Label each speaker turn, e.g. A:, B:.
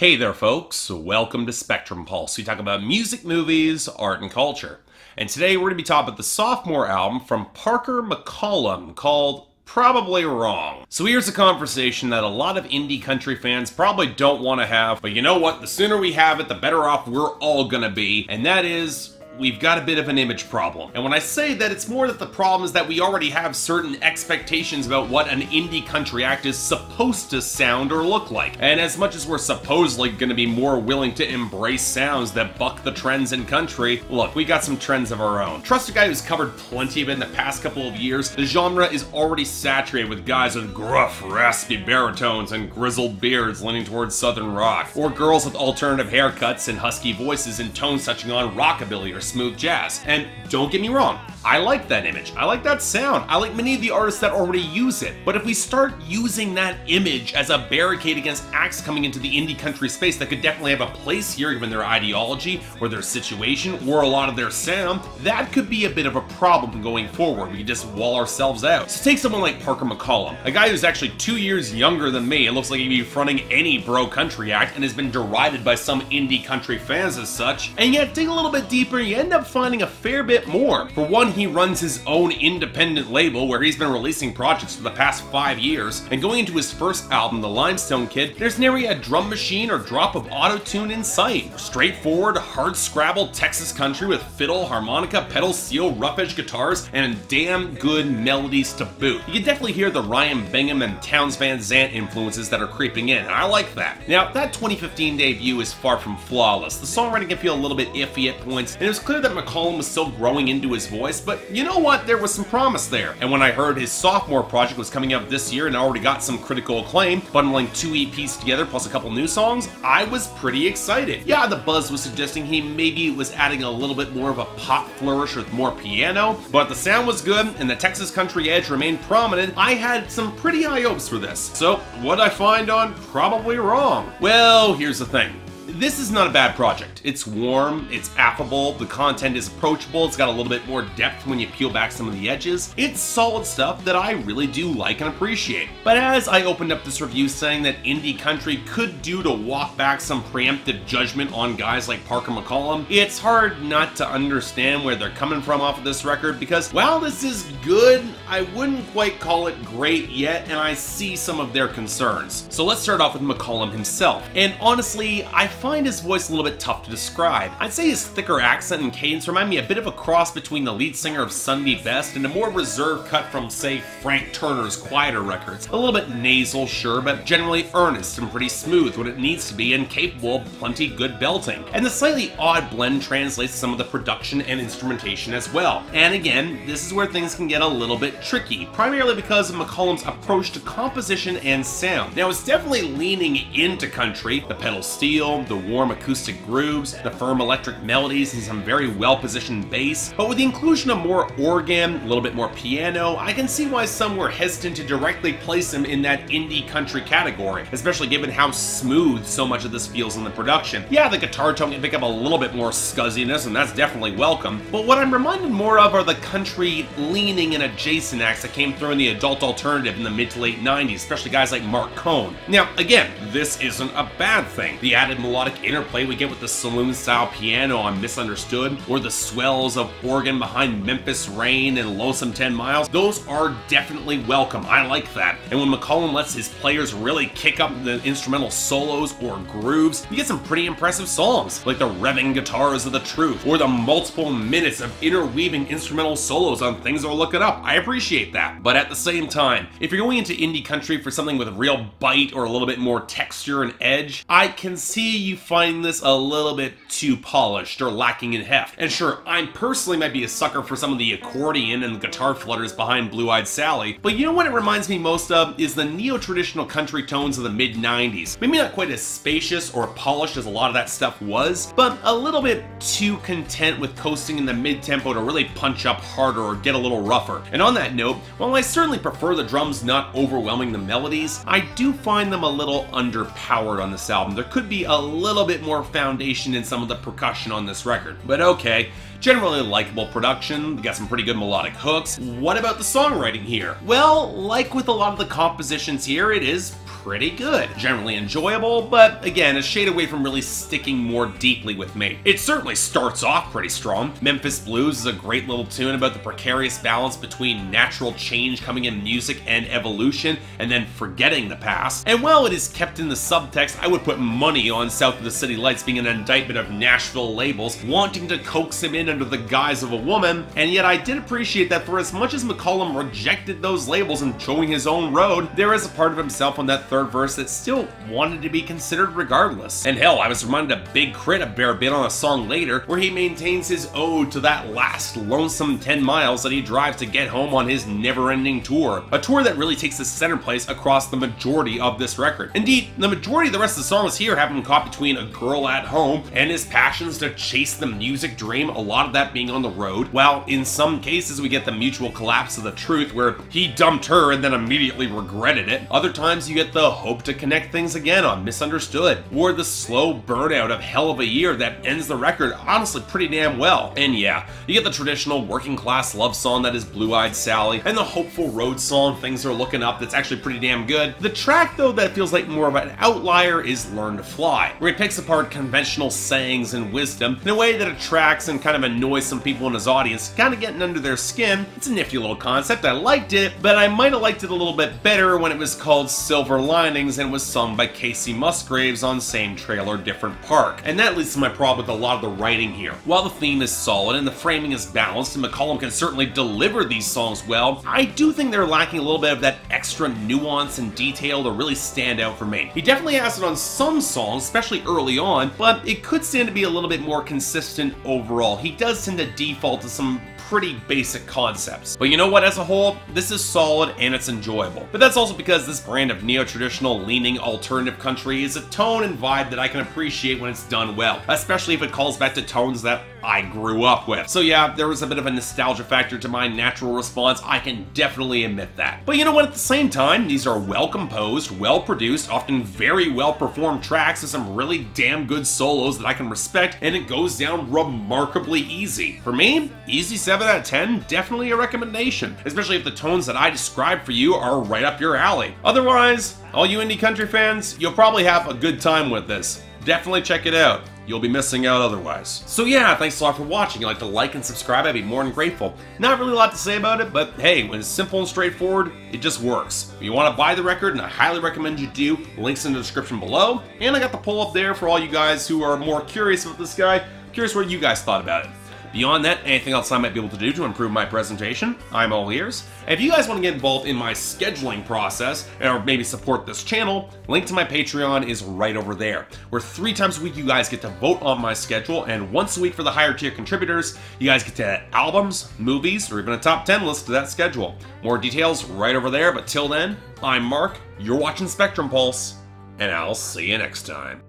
A: Hey there folks, welcome to Spectrum Pulse. We talk about music, movies, art, and culture. And today we're going to be talking about the sophomore album from Parker McCollum called Probably Wrong. So here's a conversation that a lot of indie country fans probably don't want to have, but you know what? The sooner we have it, the better off we're all going to be, and that is, we've got a bit of an image problem. And when I say that, it's more that the problem is that we already have certain expectations about what an indie country act is supposed to sound or look like. And as much as we're supposedly going to be more willing to embrace sounds that buck the trends in country, look, we got some trends of our own. Trust a guy who's covered plenty of it in the past couple of years. The genre is already saturated with guys with gruff, raspy baritones and grizzled beards leaning towards southern rock, or girls with alternative haircuts and husky voices and tones touching on rockabilly or smooth jazz. And don't get me wrong, I like that image. I like that sound. I like many of the artists that already use it. But if we start using that image as a barricade against acts coming into the indie country space that could definitely have a place here given their ideology or their situation or a lot of their sound, that could be a bit of a problem going forward. We could just wall ourselves out. So take someone like Parker McCollum, a guy who's actually 2 years younger than me. It looks like he'd be fronting any bro country act and has been derided by some indie country fans as such. And yet, dig a little bit deeper, you end up finding a fair bit more. For one, he runs his own independent label where he's been releasing projects for the past 5 years, and going into his first album, The Limestone Kid, there's nary a drum machine or drop of auto-tune in sight. Straightforward, hard-scrabble Texas country with fiddle, harmonica, pedal steel, rough-edge guitars, and damn good melodies to boot. You can definitely hear the Ryan Bingham and Townes Van Zandt influences that are creeping in, and I like that. Now, that 2015 debut is far from flawless. The songwriting can feel a little bit iffy at points, and it was clear that McCollum was still growing into his voice, but you know what? There was some promise there. And when I heard his sophomore project was coming out this year and already got some critical acclaim, bundling 2 EPs together plus a couple new songs, I was pretty excited. Yeah, the buzz was suggesting he maybe was adding a little bit more of a pop flourish with more piano, but the sound was good and the Texas country edge remained prominent. I had some pretty high hopes for this. So, what'd I find on Probably Wrong? Well, here's the thing. This is not a bad project. It's warm, it's affable, the content is approachable, it's got a little bit more depth when you peel back some of the edges. It's solid stuff that I really do like and appreciate. But as I opened up this review saying that indie country could do to walk back some preemptive judgment on guys like Parker McCollum, it's hard not to understand where they're coming from off of this record because, while this is good, I wouldn't quite call it great yet, and I see some of their concerns. So let's start off with McCollum himself. And honestly, I find his voice a little bit tough to describe. I'd say his thicker accent and cadence remind me a bit of a cross between the lead singer of Sunday Best and a more reserved cut from, say, Frank Turner's quieter records. A little bit nasal, sure, but generally earnest and pretty smooth when it needs to be and capable of plenty good belting. And the slightly odd blend translates to some of the production and instrumentation as well. And again, this is where things can get a little bit tricky, primarily because of McCollum's approach to composition and sound. Now, it's definitely leaning into country, the pedal steel, the warm acoustic grooves, the firm electric melodies, and some very well-positioned bass. But with the inclusion of more organ, a little bit more piano, I can see why some were hesitant to directly place him in that indie country category, especially given how smooth so much of this feels in the production. Yeah, the guitar tone can pick up a little bit more scuzziness, and that's definitely welcome. But what I'm reminded more of are the country-leaning and adjacent acts that came through in the adult alternative in the mid to late 90s, especially guys like Mark Cohn. Now, again, this isn't a bad thing. The added melodic interplay we get with the saloon-style piano on Misunderstood, or the swells of organ behind Memphis Rain and Lonesome 10 Miles, those are definitely welcome. I like that. And when McCollum lets his players really kick up the instrumental solos or grooves, you get some pretty impressive songs, like the revving guitars of The Truth, or the multiple minutes of interweaving instrumental solos on Things I'll Look It Up. I appreciate that. But at the same time, if you're going into indie country for something with real bite or a little bit more texture and edge, I can see you find this a little bit too polished or lacking in heft. And sure, I personally might be a sucker for some of the accordion and guitar flutters behind Blue-Eyed Sally, but you know what it reminds me most of is the neo-traditional country tones of the mid-90s. Maybe not quite as spacious or polished as a lot of that stuff was, but a little bit too content with coasting in the mid-tempo to really punch up harder or get a little rougher. And on that note, while I certainly prefer the drums not overwhelming the melodies, I do find them a little underpowered on this album. There could be a little bit more foundation in some of the percussion on this record. But okay, generally likable production, we got some pretty good melodic hooks. What about the songwriting here? Well, like with a lot of the compositions here, it is pretty good. Generally enjoyable, but again, a shade away from really sticking more deeply with me. It certainly starts off pretty strong. Memphis Blues is a great little tune about the precarious balance between natural change coming in music and evolution, and then forgetting the past. And while it is kept in the subtext, I would put money on South of the City Lights being an indictment of Nashville labels wanting to coax him in under the guise of a woman, and yet I did appreciate that for as much as McCollum rejected those labels and going his own road, there is a part of himself on that third verse that still wanted to be considered regardless. And hell, I was reminded of Big Crit a fair bit on a song later where he maintains his ode to that last lonesome 10 miles that he drives to get home on his never-ending tour. A tour that really takes the center place across the majority of this record. Indeed, the majority of the rest of the songs here have him caught between a girl at home and his passions to chase the music dream, a lot of that being on the road, while in some cases we get the mutual collapse of the truth where he dumped her and then immediately regretted it. Other times you get the hope to connect things again on Misunderstood, or the slow burnout of Hell of a Year that ends the record honestly pretty damn well. And yeah, you get the traditional working class love song that is Blue-Eyed Sally, and the hopeful road song Things Are Looking Up that's actually pretty damn good. The track though that feels like more of an outlier is Learn to Fly, where he picks apart conventional sayings and wisdom in a way that attracts and kind of annoys some people in his audience, kind of getting under their skin. It's a nifty little concept, I liked it, but I might have liked it a little bit better when it was called Silver Linings and was sung by Casey Musgraves on Same Trailer, Different Park. And that leads to my problem with a lot of the writing here. While the theme is solid and the framing is balanced and McCollum can certainly deliver these songs well, I do think they're lacking a little bit of that extra nuance and detail to really stand out for me. He definitely has it on some songs, especially early on, but it could stand to be a little bit more consistent overall. He does tend to default to some pretty basic concepts. But you know what, as a whole, this is solid and it's enjoyable. But that's also because this brand of neo-traditional leaning alternative country is a tone and vibe that I can appreciate when it's done well, especially if it calls back to tones that I grew up with. So yeah, there was a bit of a nostalgia factor to my natural response, I can definitely admit that. But you know what, at the same time, these are well composed, well produced, often very well performed tracks with some really damn good solos that I can respect, and it goes down remarkably easy. For me, easy 7 out of 10, definitely a recommendation, especially if the tones that I described for you are right up your alley. Otherwise, all you indie country fans, you'll probably have a good time with this. Definitely check it out. You'll be missing out otherwise. So yeah, thanks a lot for watching. If you'd like to like and subscribe, I'd be more than grateful. Not really a lot to say about it, but hey, when it's simple and straightforward, it just works. If you want to buy the record, and I highly recommend you do, links in the description below. And I got the poll up there for all you guys who are more curious about this guy. Curious what you guys thought about it. Beyond that, anything else I might be able to do to improve my presentation, I'm all ears. And if you guys want to get involved in my scheduling process, or maybe support this channel, link to my Patreon is right over there, where 3 times a week you guys get to vote on my schedule, and once a week for the higher tier contributors, you guys get to add albums, movies, or even a top 10 list to that schedule. More details right over there, but till then, I'm Mark, you're watching Spectrum Pulse, and I'll see you next time.